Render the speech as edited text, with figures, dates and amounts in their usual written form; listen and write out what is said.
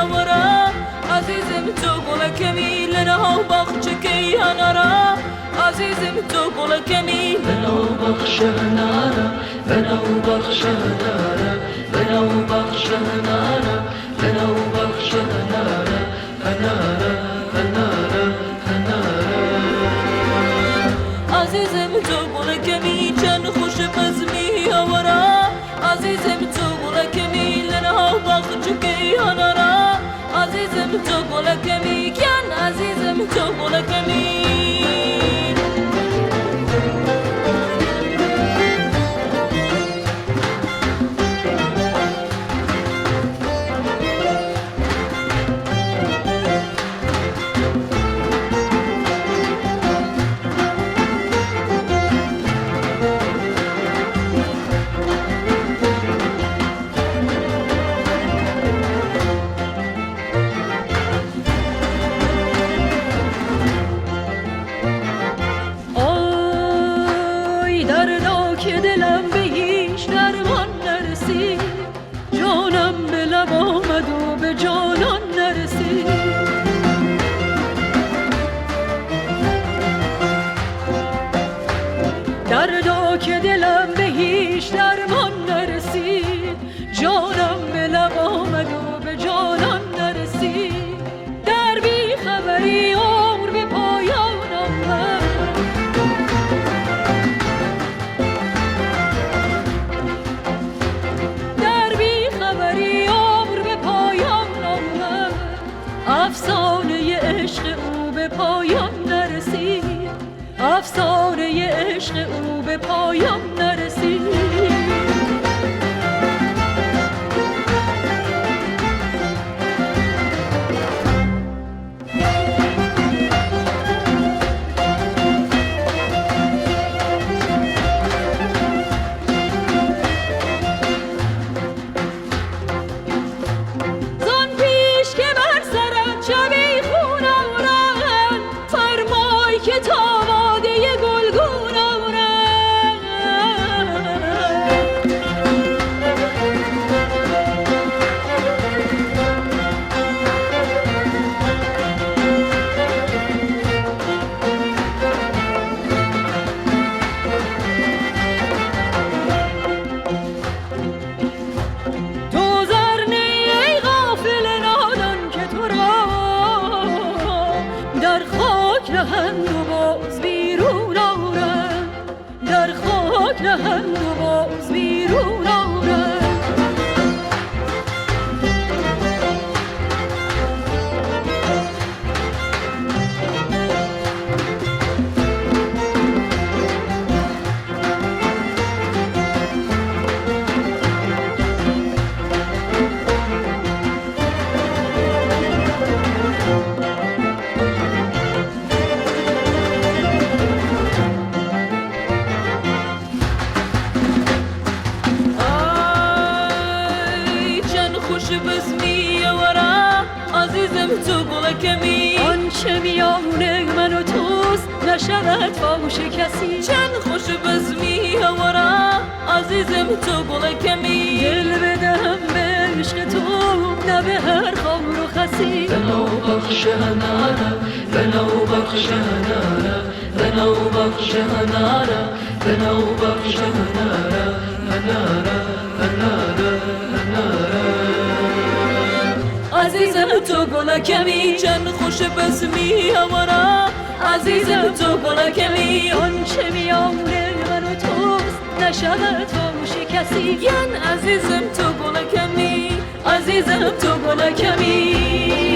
هوارا عزیزم تو گلکمی لنها بخچکی هنارا عزیزم تو گلکمی لنها بخش هنارا لنها بخش هنارا لنها بخش هنارا لنها بخش هنارا هنارا هنارا هنارا عزیزم تو گلکمی چند خوش بزمی هوارا عزیزم تو گلکمی لنها بخچکی هنارا عزیزم تو گلکمی کن عزیزم تو گلکمی دردا که دلم به هیچ درمان نرسید جانم به لب آمد و به جانان نرسید دردا که دلم به هیچ درمان نرسید جانم به لب آمد و به جانان نرسید در بی خبری عمر به پایان آمد افسانه عشق او به پایان نرسید افسانه عشق او به پایان نرسید نهند و باز بیرون آرم در خاک نهند و باز بیرون آرم خوش بزمی ورا عزیزم تو گلکمی آنچه میان من و توست نشود فاش کسی چند خوش بزمی ورا عزیزم تو گلکمی دل بدم به عشق تو نه به هر خمر و خسی لنو بخش هنارا لنو بخش هنارا لنو بخش هنارا لنو بخش هنارا هنارا هنارا هنارا عزیزم تو گلکمی چند خوش بزمی هوارا عزیزم تو گلکمی آنچه میان من و توست نشود فاش کسی ین عزیزم تو گلکمی عزیزم تو گلکمی